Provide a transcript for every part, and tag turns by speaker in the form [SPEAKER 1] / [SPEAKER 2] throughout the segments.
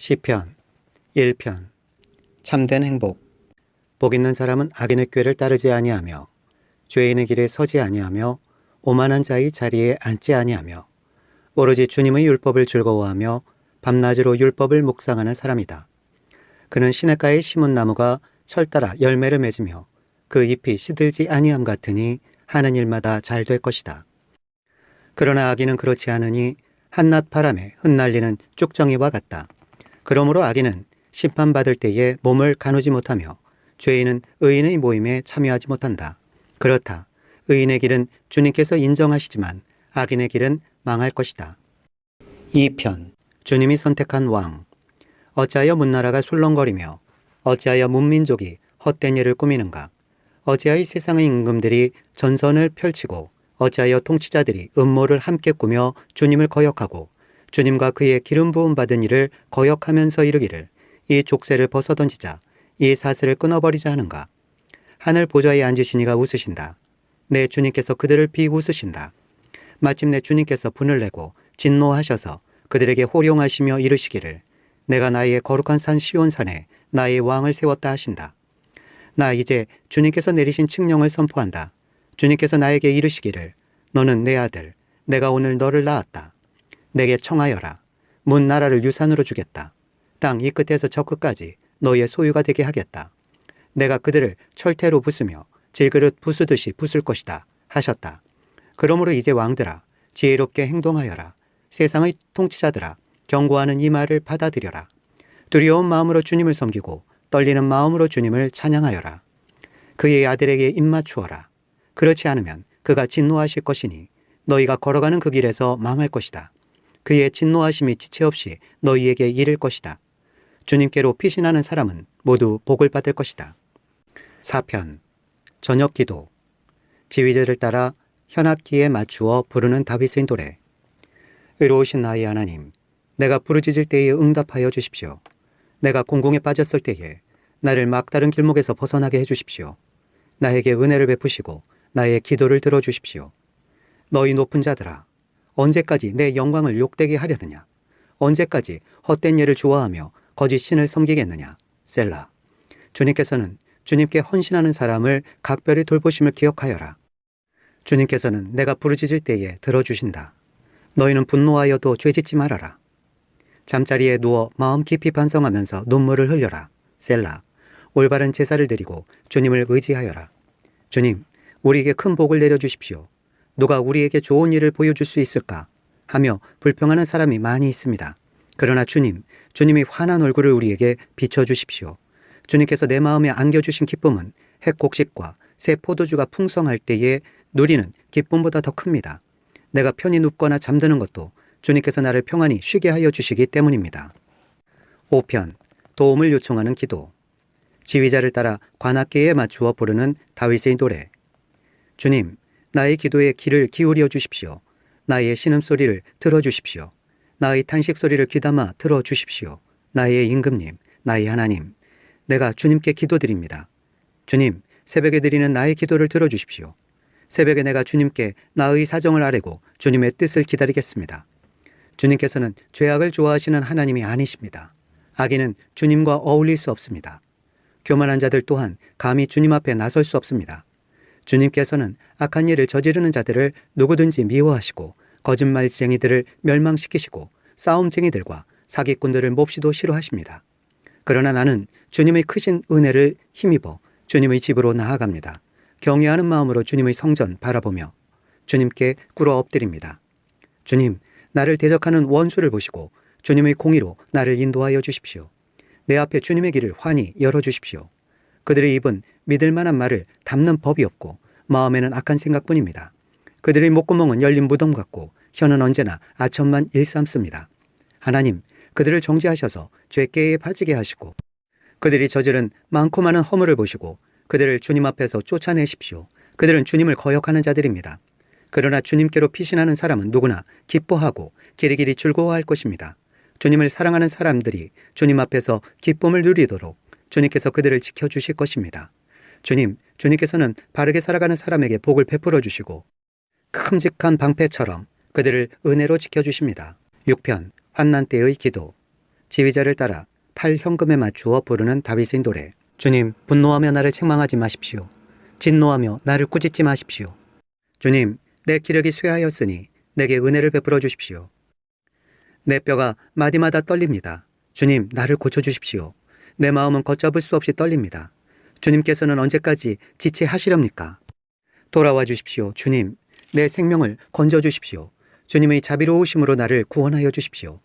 [SPEAKER 1] 시편 1편. 참된 행복. 복 있는 사람은 악인의 꾀를 따르지 아니하며 죄인의 길에 서지 아니하며 오만한 자의 자리에 앉지 아니하며 오로지 주님의 율법을 즐거워하며 밤낮으로 율법을 묵상하는 사람이다. 그는 시냇가에 심은 나무가 철 따라 열매를 맺으며 그 잎이 시들지 아니함 같으니 하는 일마다 잘 될 것이다. 그러나 악인은 그렇지 않으니 한낮 바람에 흩날리는 쭉정이와 같다. 그러므로 악인은 심판받을 때에 몸을 가누지 못하며 죄인은 의인의 모임에 참여하지 못한다. 그렇다. 의인의 길은 주님께서 인정하시지만 악인의 길은 망할 것이다. 2편. 주님이 선택한 왕. 어찌하여 문나라가 술렁거리며 어찌하여 문민족이 헛된 일을 꾸미는가. 어찌하여 세상의 임금들이 전선을 펼치고 어찌하여 통치자들이 음모를 함께 꾸며 주님을 거역하고 주님과 그의 기름 부음 받은 이를 거역하면서 이르기를 이 족쇄를 벗어던지자 이 사슬을 끊어버리자 하는가. 하늘 보좌에 앉으신 이가 웃으신다. 내 주님께서 그들을 비웃으신다. 마침내 주님께서 분을 내고 진노하셔서 그들에게 호령하시며 이르시기를 내가 나의 거룩한 산 시온산에 나의 왕을 세웠다 하신다. 나 이제 주님께서 내리신 칙령을 선포한다. 주님께서 나에게 이르시기를 너는 내 아들 내가 오늘 너를 낳았다. 내게 청하여라. 문 나라를 유산으로 주겠다. 땅 이 끝에서 저 끝까지 너의 소유가 되게 하겠다. 내가 그들을 철퇴로 부수며 질그릇 부수듯이 부술 것이다 하셨다. 그러므로 이제 왕들아 지혜롭게 행동하여라. 세상의 통치자들아 경고하는 이 말을 받아들여라. 두려운 마음으로 주님을 섬기고 떨리는 마음으로 주님을 찬양하여라. 그의 아들에게 입맞추어라. 그렇지 않으면 그가 진노하실 것이니 너희가 걸어가는 그 길에서 망할 것이다. 그의 진노하심이 지체 없이 너희에게 이를 것이다. 주님께로 피신하는 사람은 모두 복을 받을 것이다. 4편. 저녁 기도. 지휘자를 따라 현악기에 맞추어 부르는 다윗의 노래. 의로우신 나의 하나님, 내가 부르짖을 때에 응답하여 주십시오. 내가 공공에 빠졌을 때에 나를 막다른 길목에서 벗어나게 해주십시오. 나에게 은혜를 베푸시고 나의 기도를 들어주십시오. 너희 높은 자들아, 언제까지 내 영광을 욕되게 하려느냐? 언제까지 헛된 일을 좋아하며 거짓 신을 섬기겠느냐? 셀라. 주님께서는 주님께 헌신하는 사람을 각별히 돌보심을 기억하여라. 주님께서는 내가 부르짖을 때에 들어주신다. 너희는 분노하여도 죄짓지 말아라. 잠자리에 누워 마음 깊이 반성하면서 눈물을 흘려라. 셀라. 올바른 제사를 드리고 주님을 의지하여라. 주님, 우리에게 큰 복을 내려주십시오. 누가 우리에게 좋은 일을 보여줄 수 있을까? 하며 불평하는 사람이 많이 있습니다. 그러나 주님, 주님이 환한 얼굴을 우리에게 비춰주십시오. 주님께서 내 마음에 안겨주신 기쁨은 핵곡식과 새 포도주가 풍성할 때에 누리는 기쁨보다 더 큽니다. 내가 편히 눕거나 잠드는 것도 주님께서 나를 평안히 쉬게 하여 주시기 때문입니다. 5편. 도움을 요청하는 기도. 지휘자를 따라 관악기에 맞추어 부르는 다윗의 노래. 주님, 나의 기도에 귀를 기울여 주십시오. 나의 신음소리를 들어주십시오. 나의 탄식소리를 귀담아 들어주십시오. 나의 임금님, 나의 하나님, 내가 주님께 기도드립니다. 주님, 새벽에 드리는 나의 기도를 들어주십시오. 새벽에 내가 주님께 나의 사정을 아뢰고 주님의 뜻을 기다리겠습니다. 주님께서는 죄악을 좋아하시는 하나님이 아니십니다. 악인은 주님과 어울릴 수 없습니다. 교만한 자들 또한 감히 주님 앞에 나설 수 없습니다. 주님께서는 악한 일을 저지르는 자들을 누구든지 미워하시고 거짓말쟁이들을 멸망시키시고 싸움쟁이들과 사기꾼들을 몹시도 싫어하십니다. 그러나 나는 주님의 크신 은혜를 힘입어 주님의 집으로 나아갑니다. 경외하는 마음으로 주님의 성전 바라보며 주님께 꿇어 엎드립니다. 주님, 나를 대적하는 원수를 보시고 주님의 공의로 나를 인도하여 주십시오. 내 앞에 주님의 길을 환히 열어주십시오. 그들의 입은 믿을 만한 말을 담는 법이 없고 마음에는 악한 생각뿐입니다. 그들의 목구멍은 열린 무덤 같고 혀는 언제나 아첨만 일삼습니다. 하나님, 그들을 정죄하셔서 죄께에 빠지게 하시고 그들이 저지른 많고 많은 허물을 보시고 그들을 주님 앞에서 쫓아내십시오. 그들은 주님을 거역하는 자들입니다. 그러나 주님께로 피신하는 사람은 누구나 기뻐하고 길이길이 즐거워할 것입니다. 주님을 사랑하는 사람들이 주님 앞에서 기쁨을 누리도록 주님께서 그들을 지켜주실 것입니다. 주님, 주님께서는 바르게 살아가는 사람에게 복을 베풀어 주시고 큼직한 방패처럼 그들을 은혜로 지켜주십니다. 6편. 환난 때의 기도. 지휘자를 따라 팔 현금에 맞추어 부르는 다윗의 노래. 주님, 분노하며 나를 책망하지 마십시오. 진노하며 나를 꾸짖지 마십시오. 주님, 내 기력이 쇠하였으니 내게 은혜를 베풀어 주십시오. 내 뼈가 마디마다 떨립니다. 주님, 나를 고쳐주십시오. 내 마음은 걷잡을 수 없이 떨립니다. 주님께서는 언제까지 지체하시렵니까? 돌아와 주십시오. 주님, 내 생명을 건져주십시오. 주님의 자비로우심으로 나를 구원하여 주십시오.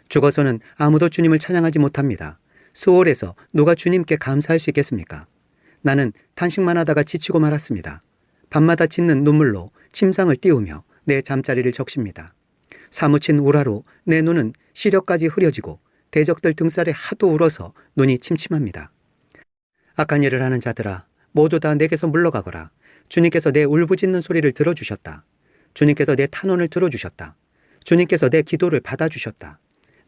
[SPEAKER 1] 죽어서는 아무도 주님을 찬양하지 못합니다. 수월에서 누가 주님께 감사할 수 있겠습니까? 나는 탄식만 하다가 지치고 말았습니다. 밤마다 짖는 눈물로 침상을 띄우며 내 잠자리를 적십니다. 사무친 우라로 내 눈은 시력까지 흐려지고 대적들 등살에 하도 울어서 눈이 침침합니다. 악한 일을 하는 자들아, 모두 다 내게서 물러가거라. 주님께서 내 울부짖는 소리를 들어주셨다. 주님께서 내 탄원을 들어주셨다. 주님께서 내 기도를 받아주셨다.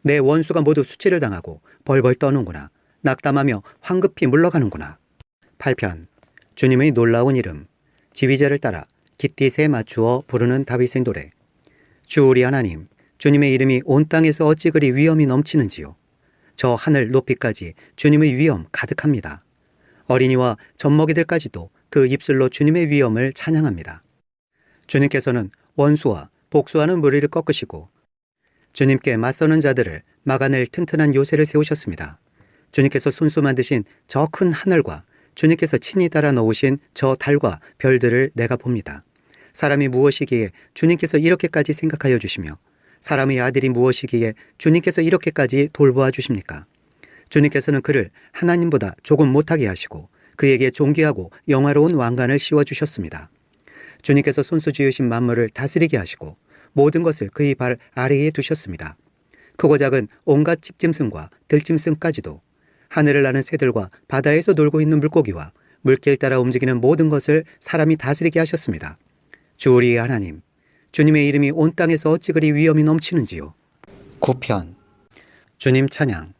[SPEAKER 1] 내 원수가 모두 수치를 당하고 벌벌 떠는구나. 낙담하며 황급히 물러가는구나. 8편. 주님의 놀라운 이름. 지휘자를 따라 깃딧에 맞추어 부르는 다윗의 노래. 주 우리 하나님, 주님의 이름이 온 땅에서 어찌 그리 위엄이 넘치는지요. 저 하늘 높이까지 주님의 위엄 가득합니다. 어린이와 젖먹이들까지도 그 입술로 주님의 위엄을 찬양합니다. 주님께서는 원수와 복수하는 무리를 꺾으시고 주님께 맞서는 자들을 막아낼 튼튼한 요새를 세우셨습니다. 주님께서 손수 만드신 저 큰 하늘과 주님께서 친히 따라 놓으신 저 달과 별들을 내가 봅니다. 사람이 무엇이기에 주님께서 이렇게까지 생각하여 주시며 사람의 아들이 무엇이기에 주님께서 이렇게까지 돌보아 주십니까? 주님께서는 그를 하나님보다 조금 못하게 하시고 그에게 존귀하고 영화로운 왕관을 씌워주셨습니다. 주님께서 손수 지으신 만물을 다스리게 하시고 모든 것을 그의 발 아래에 두셨습니다. 크고 작은 온갖 집짐승과 들짐승까지도 하늘을 나는 새들과 바다에서 놀고 있는 물고기와 물길 따라 움직이는 모든 것을 사람이 다스리게 하셨습니다. 주 우리의 하나님, 주님의 이름이 온 땅에서 어찌 그리 위엄이 넘치는지요. 9편. 주님 찬양.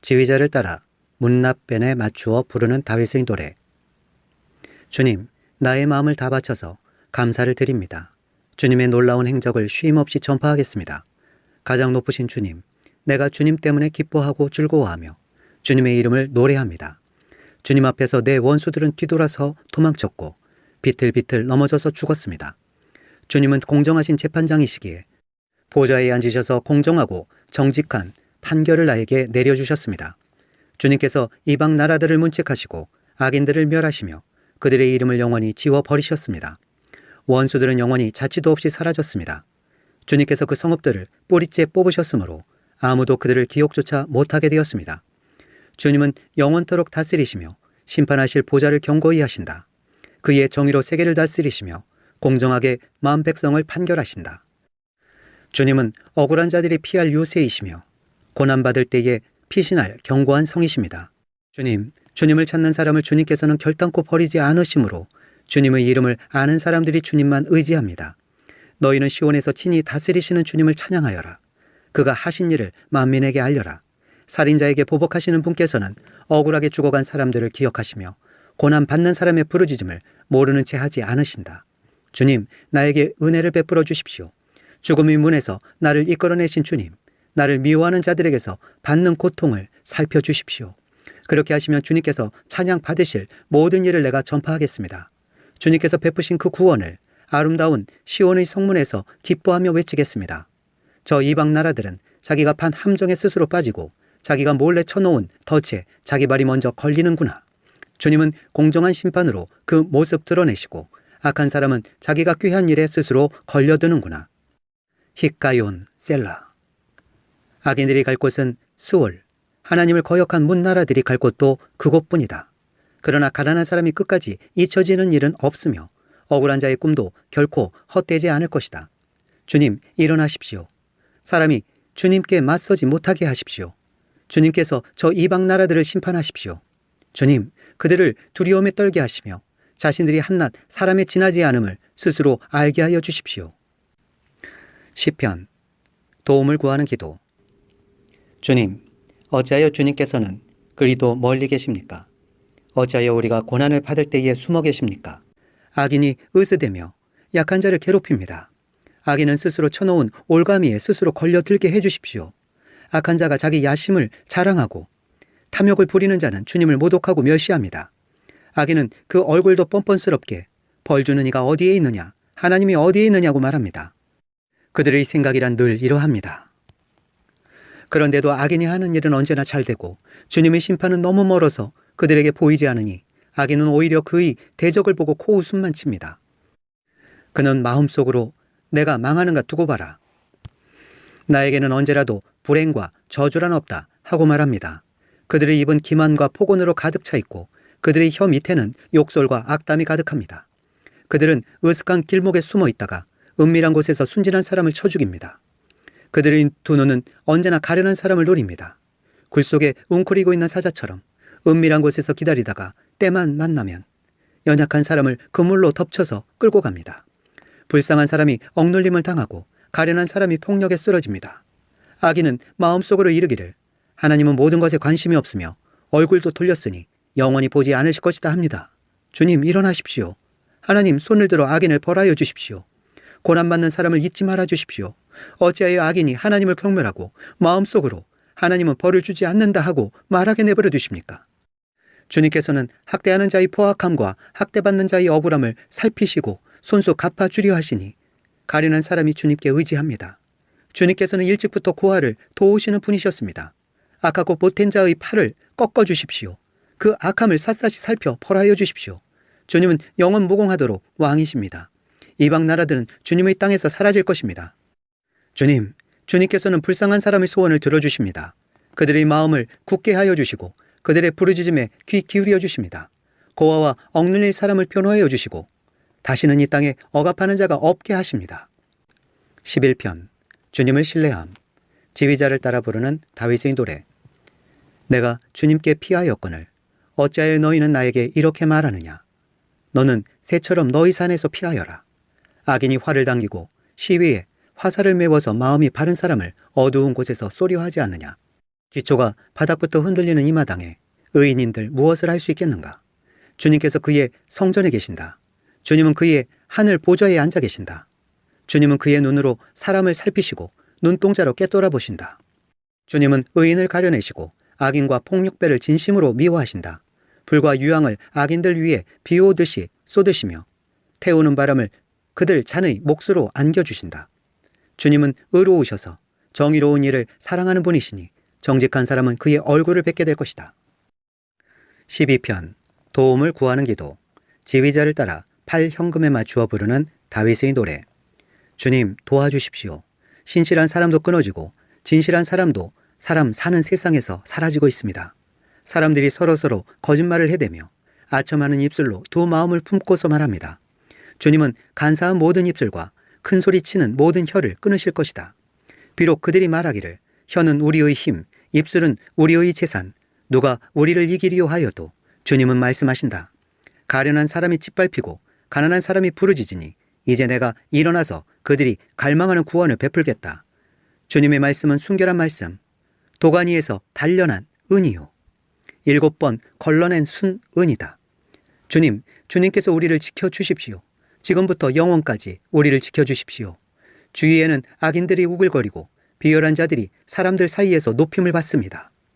[SPEAKER 1] 지휘자를 따라 문납변에 맞추어 부르는 다윗의 노래. 주님, 나의 마음을 다 바쳐서 감사를 드립니다. 주님의 놀라운 행적을 쉼없이 전파하겠습니다. 가장 높으신 주님, 내가 주님 때문에 기뻐하고 즐거워하며 주님의 이름을 노래합니다. 주님 앞에서 내 원수들은 뒤돌아서 도망쳤고 비틀비틀 넘어져서 죽었습니다. 주님은 공정하신 재판장이시기에 보좌에 앉으셔서 공정하고 정직한 판결을 나에게 내려주셨습니다. 주님께서 이방 나라들을 문책하시고 악인들을 멸하시며 그들의 이름을 영원히 지워버리셨습니다. 원수들은 영원히 자취도 없이 사라졌습니다. 주님께서 그 성읍들을 뿌리째 뽑으셨으므로 아무도 그들을 기억조차 못하게 되었습니다. 주님은 영원토록 다스리시며 심판하실 보좌를 견고히 하신다. 그의 정의로 세계를 다스리시며 공정하게 마음 백성을 판결하신다. 주님은 억울한 자들이 피할 요새이시며 고난받을 때에 피신할 견고한 성이십니다. 주님, 주님을 찾는 사람을 주님께서는 결단코 버리지 않으시므로 주님의 이름을 아는 사람들이 주님만 의지합니다. 너희는 시온에서 친히 다스리시는 주님을 찬양하여라. 그가 하신 일을 만민에게 알려라. 살인자에게 보복하시는 분께서는 억울하게 죽어간 사람들을 기억하시며 고난받는 사람의 부르짖음을 모르는 채 하지 않으신다. 주님, 나에게 은혜를 베풀어 주십시오. 죽음의 문에서 나를 이끌어내신 주님, 나를 미워하는 자들에게서 받는 고통을 살펴주십시오. 그렇게 하시면 주님께서 찬양 받으실 모든 일을 내가 전파하겠습니다. 주님께서 베푸신 그 구원을 아름다운 시온의 성문에서 기뻐하며 외치겠습니다. 저 이방 나라들은 자기가 판 함정에 스스로 빠지고 자기가 몰래 쳐놓은 덫에 자기 발이 먼저 걸리는구나. 주님은 공정한 심판으로 그 모습 드러내시고 악한 사람은 자기가 꾀한 일에 스스로 걸려드는구나. 히카yon 셀라. 악인들이 갈 곳은 수월, 하나님을 거역한 문나라들이 갈 곳도 그곳뿐이다. 그러나 가난한 사람이 끝까지 잊혀지는 일은 없으며 억울한 자의 꿈도 결코 헛되지 않을 것이다. 주님, 일어나십시오. 사람이 주님께 맞서지 못하게 하십시오. 주님께서 저 이방 나라들을 심판하십시오. 주님, 그들을 두려움에 떨게 하시며 자신들이 한낱 사람에 지나지 않음을 스스로 알게 하여 주십시오. 시편. 도움을 구하는 기도. 주님, 어찌하여 주님께서는 그리도 멀리 계십니까? 어찌하여 우리가 고난을 받을 때에 숨어 계십니까? 악인이 으스대며 약한 자를 괴롭힙니다. 악인은 스스로 쳐놓은 올가미에 스스로 걸려들게 해주십시오. 악한 자가 자기 야심을 자랑하고 탐욕을 부리는 자는 주님을 모독하고 멸시합니다. 악인은 그 얼굴도 뻔뻔스럽게 벌 주는 이가 어디에 있느냐, 하나님이 어디에 있느냐고 말합니다. 그들의 생각이란 늘 이러합니다. 그런데도 악인이 하는 일은 언제나 잘되고 주님의 심판은 너무 멀어서 그들에게 보이지 않으니 악인은 오히려 그의 대적을 보고 코웃음만 칩니다. 그는 마음속으로 내가 망하는가 두고 봐라. 나에게는 언제라도 불행과 저주란 없다 하고 말합니다. 그들의 입은 기만과 폭언으로 가득 차 있고 그들의 혀 밑에는 욕설과 악담이 가득합니다. 그들은 으슥한 길목에 숨어 있다가 은밀한 곳에서 순진한 사람을 쳐 죽입니다. 그들의 두 눈은 언제나 가련한 사람을 노립니다. 굴 속에 웅크리고 있는 사자처럼 은밀한 곳에서 기다리다가 때만 만나면 연약한 사람을 그물로 덮쳐서 끌고 갑니다. 불쌍한 사람이 억눌림을 당하고 가련한 사람이 폭력에 쓰러집니다. 악인은 마음속으로 이르기를 하나님은 모든 것에 관심이 없으며 얼굴도 돌렸으니 영원히 보지 않으실 것이다 합니다. 주님 일어나십시오. 하나님 손을 들어 악인을 벌하여 주십시오. 고난받는 사람을 잊지 말아 주십시오. 어찌하여 악인이 하나님을 경멸하고 마음속으로 하나님은 벌을 주지 않는다 하고 말하게 내버려 두십니까? 주님께서는 학대하는 자의 포악함과 학대받는 자의 억울함을 살피시고 손수 갚아주려 하시니 가련한 사람이 주님께 의지합니다. 주님께서는 일찍부터 고아를 도우시는 분이셨습니다. 악하고 보탠 자의 팔을 꺾어 주십시오. 그 악함을 샅샅이 살펴 벌하여 주십시오. 주님은 영원 무공하도록 왕이십니다. 이방 나라들은 주님의 땅에서 사라질 것입니다. 주님께서는 불쌍한 사람의 소원을 들어주십니다. 그들의 마음을 굳게 하여 주시고 그들의 부르짖음에 귀 기울여 주십니다. 고아와 억눌릴 사람을 변호하여 주시고 다시는 이 땅에 억압하는 자가 없게 하십니다. 11편 주님을 신뢰함. 지휘자를 따라 부르는 다윗의 노래. 내가 주님께 피하였거늘 어찌하여 너희는 나에게 이렇게 말하느냐. 너는 새처럼 너희 산에서 피하여라. 악인이 활을 당기고 시위에 화살을 메워서 마음이 바른 사람을 어두운 곳에서 쏘려 하지 않느냐. 기초가 바닥부터 흔들리는 이 마당에 의인인들 무엇을 할 수 있겠는가. 주님께서 그의 성전에 계신다. 주님은 그의 하늘 보좌에 앉아 계신다. 주님은 그의 눈으로 사람을 살피시고 눈동자로 꿰돌아 보신다. 주님은 의인을 가려내시고 악인과 폭력배를 진심으로 미워하신다. 불과 유황을 악인들 위에 비 오듯이 쏟으시며 태우는 바람을 그들 잔의 몫으로 안겨주신다. 주님은 의로우셔서 정의로운 일을 사랑하는 분이시니 정직한 사람은 그의 얼굴을 뵙게 될 것이다. 12편 도움을 구하는 기도. 지휘자를 따라 팔 현금에 맞추어 부르는 다윗의 노래. 주님 도와주십시오. 신실한 사람도 끊어지고 진실한 사람도 사람 사는 세상에서 사라지고 있습니다. 사람들이 서로서로 거짓말을 해대며 아첨하는 입술로 두 마음을 품고서 말합니다. 주님은 간사한 모든 입술과 큰 소리 치는 모든 혀를 끊으실 것이다. 비록 그들이 말하기를 혀는 우리의 힘, 입술은 우리의 재산, 누가 우리를 이기리요 하여도 주님은 말씀하신다. 가련한 사람이 짓밟히고 가난한 사람이 부르짖으니 이제 내가 일어나서 그들이 갈망하는 구원을 베풀겠다. 주님의 말씀은 순결한 말씀, 도가니에서 단련한 은이요 7번 걸러낸 순은이다. 주님께서 우리를 지켜주십시오. 지금부터 영원까지 우리를 지켜주십시오. 주위에는 악인들이 우글거리고 비열한 자들이 사람들 사이에서 높임을 받습니다.